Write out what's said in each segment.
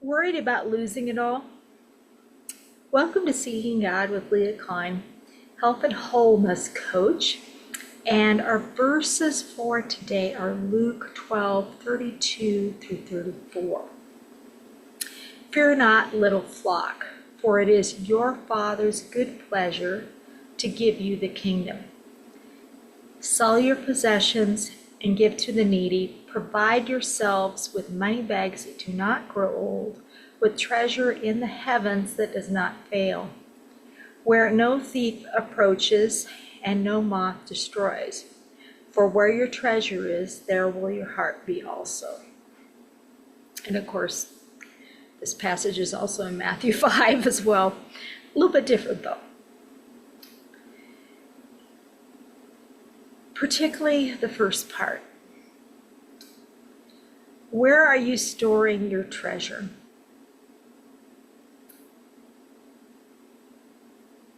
Worried about losing it all? Welcome to Seeking God with Leah Klein, Health and Wholeness Coach. And our verses for today are Luke 12:32 through 34. Fear not, little flock, for it is your Father's good pleasure to give you the kingdom. Sell your possessions and give to the needy. Provide yourselves with money bags that do not grow old, with treasure in the heavens that does not fail, where no thief approaches and no moth destroys. For where your treasure is, there will your heart be also. And of course, this passage is also in Matthew 5 as well. A little bit different though. Particularly the first part. Where are you storing your treasure?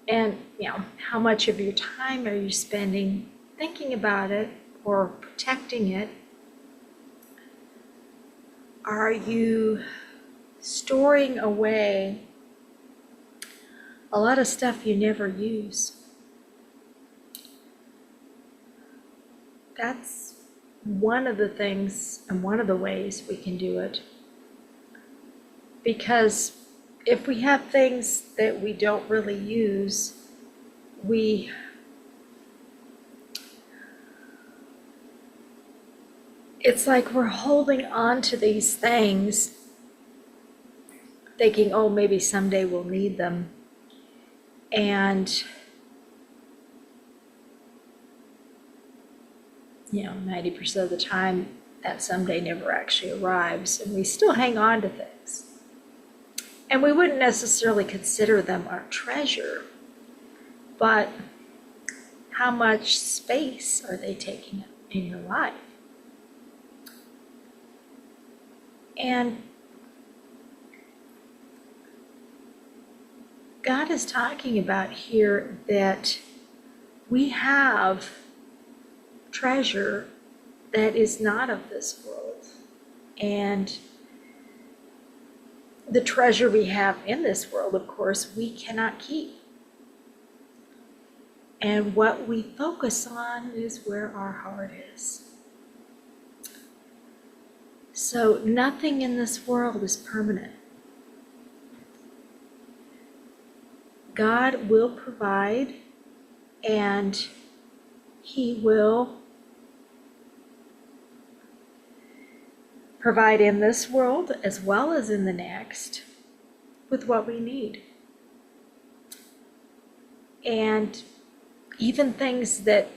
And, how much of your time are you spending thinking about it or protecting it? Are you storing away a lot of stuff you never use? That's one of the things and one of the ways we can do it. Because if we have things that we don't really use, it's like we're holding on to these things thinking, oh, maybe someday we'll need them. And 90% of the time, that someday never actually arrives, and we still hang on to things. And we wouldn't necessarily consider them our treasure, but how much space are they taking up in your life? And God is talking about here that we have treasure that is not of this world. And the treasure we have in this world, of course, we cannot keep. And what we focus on is where our heart is. So nothing in this world is permanent. God will provide, and He will provide in this world as well as in the next with what we need. And even things that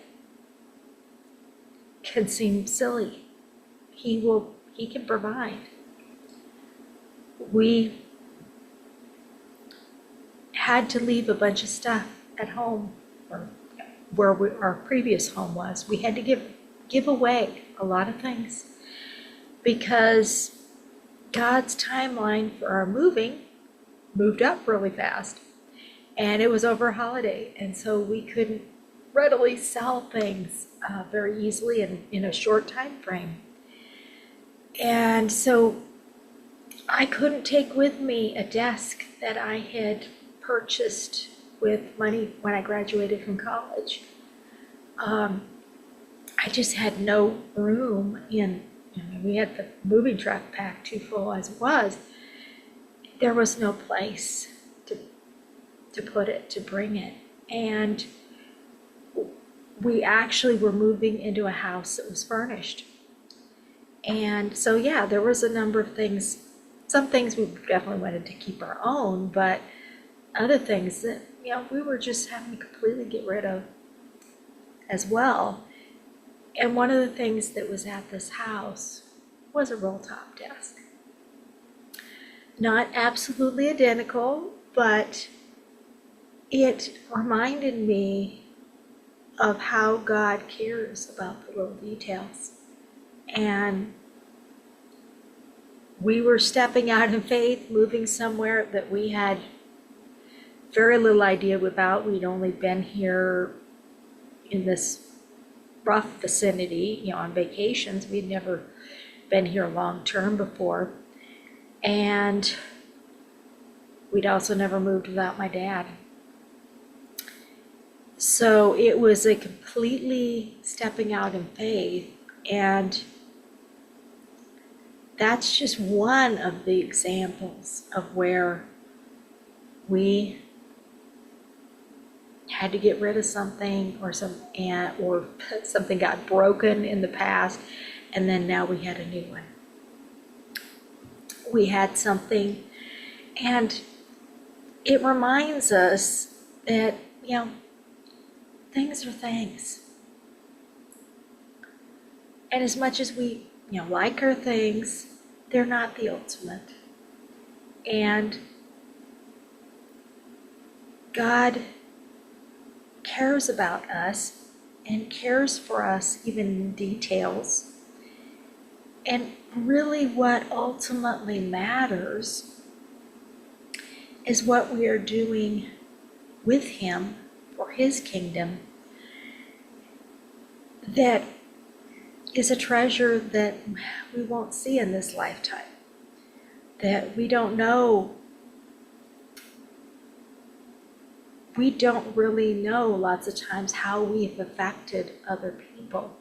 can seem silly, He can provide. We had to leave a bunch of stuff at home, or where our previous home was. We had to give away a lot of things because God's timeline for our moved up really fast, and it was over a holiday, and so we couldn't readily sell things very easily in a short time frame. And so I couldn't take with me a desk that I had purchased with money when I graduated from college. I just had no room we had the moving truck packed too full as it was. There was no place to put it, to bring it. And we actually were moving into a house that was furnished. And so, there was a number of things. Some things we definitely wanted to keep our own, but other things that, we were just having to completely get rid of as well. And one of the things that was at this house was a roll-top desk. Not absolutely identical, but it reminded me of how God cares about the little details. And we were stepping out in faith, moving somewhere that we had very little idea about. We'd only been here in this rough vicinity, on vacations. We'd never been here long term before. And we'd also never moved without my dad. So it was a completely stepping out in faith. And that's just one of the examples of where we had to get rid of something or something got broken in the past, and then now we had a new one. We had something, and it reminds us that, things are things. And as much as we, like our things, they're not the ultimate. And God cares about us and cares for us even in details. And really what ultimately matters is what we are doing with Him for His kingdom. That is a treasure that we won't see in this lifetime. That we don't know. We don't really know lots of times how we've affected other people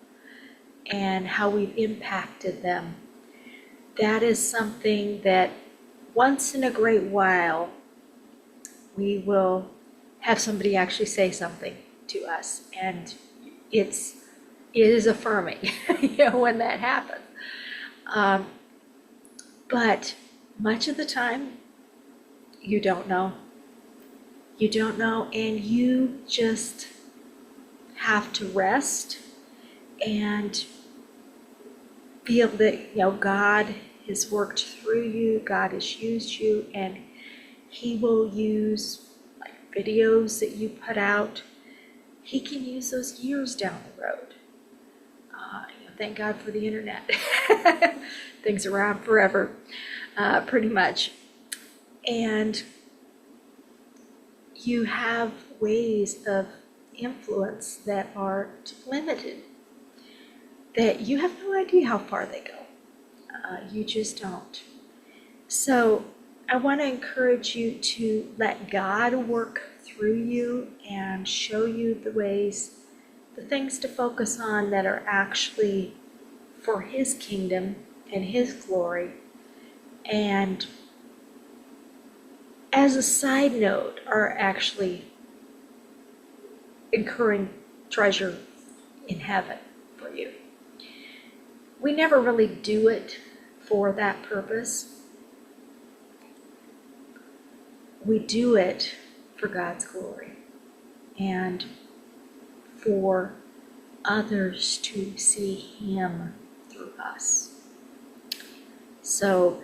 and how we've impacted them. That is something that once in a great while we will have somebody actually say something to us, and it is affirming, when that happens. But much of the time, you don't know. You don't know, and you just have to rest and feel that, God has worked through you, God has used you, and He will use videos that you put out. He can use those years down the road. Thank God for the internet. Things around forever, pretty much. And you have ways of influence that are limited, that you have no idea how far they go. You just don't. So I want to encourage you to let God work through you and show you the things to focus on that are actually for His kingdom and His glory. And as a side note, are actually incurring treasure in heaven for you. We never really do it for that purpose. We do it for God's glory and for others to see Him through us. So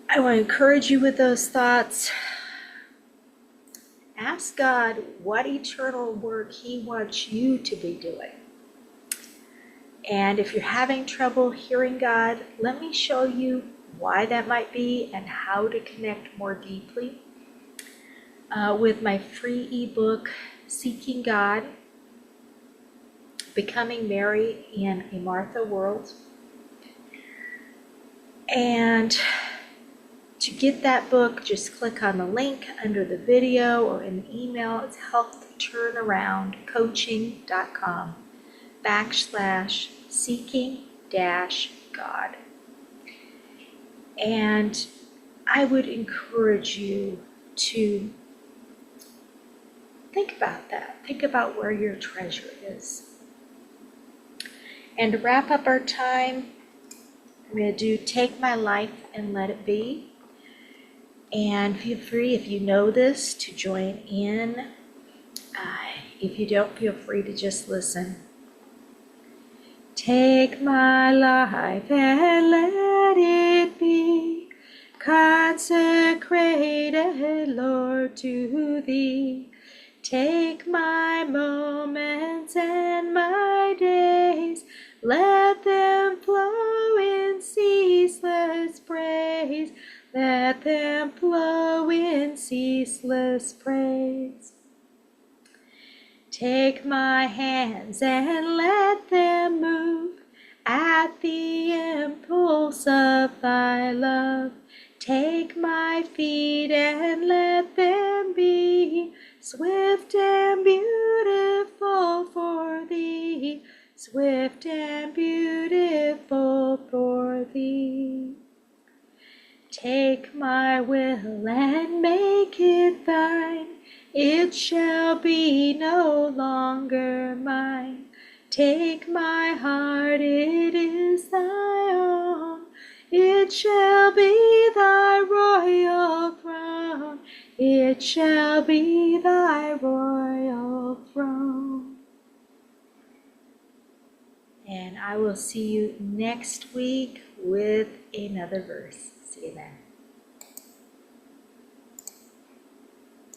I want to encourage you with those thoughts. Ask God what eternal work He wants you to be doing. And if you're having trouble hearing God, let me show you why that might be and how to connect more deeply with my free ebook, Seeking God, Becoming Mary in a Martha World. And to get that book, just click on the link under the video or in the email. It's healthturnaroundcoaching.com/seeking-God. And I would encourage you to think about that. Think about where your treasure is. And to wrap up our time, I'm going to do Take My Life and Let It Be. And feel free, if you know this, to join in. If you don't, feel free to just listen. Take my life and let it be consecrated, Lord, to Thee. Take my moments and my days, let them flow in ceaseless praise. Let them flow in ceaseless praise. Take my hands and let them move at the impulse of Thy love. swift and beautiful for thee. Take my will and make it thine, it shall be no longer mine. Take my heart, it is thy own, it shall be thy royal throne, it shall be thy royal throne. And I will see you next week with another verse. See you then.